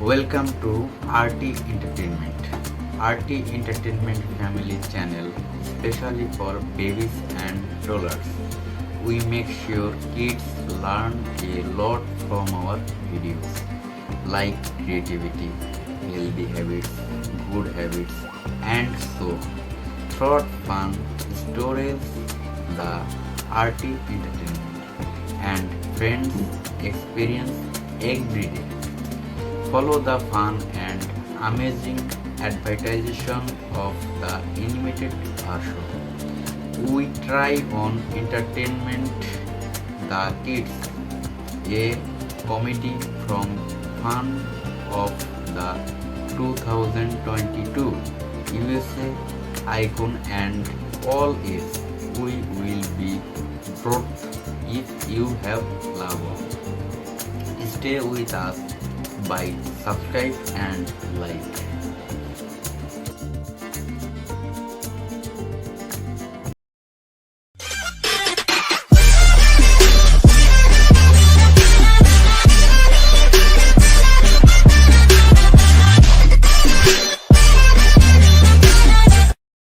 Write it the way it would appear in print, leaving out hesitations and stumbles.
Welcome to RT Entertainment. RT Entertainment family channel especially for babies and toddlers. We make sure kids learn a lot from our videos like creativity, healthy habits, good habits and so on. Through fun stories, the RT Entertainment and friends experience every day. Follow the fun and amazing advertisement of the animated version. We try on entertainment the kids, a comedy from fun of the 2022 USA icon and all is we will be proud if you have loved. Stay with us by subscribe and like.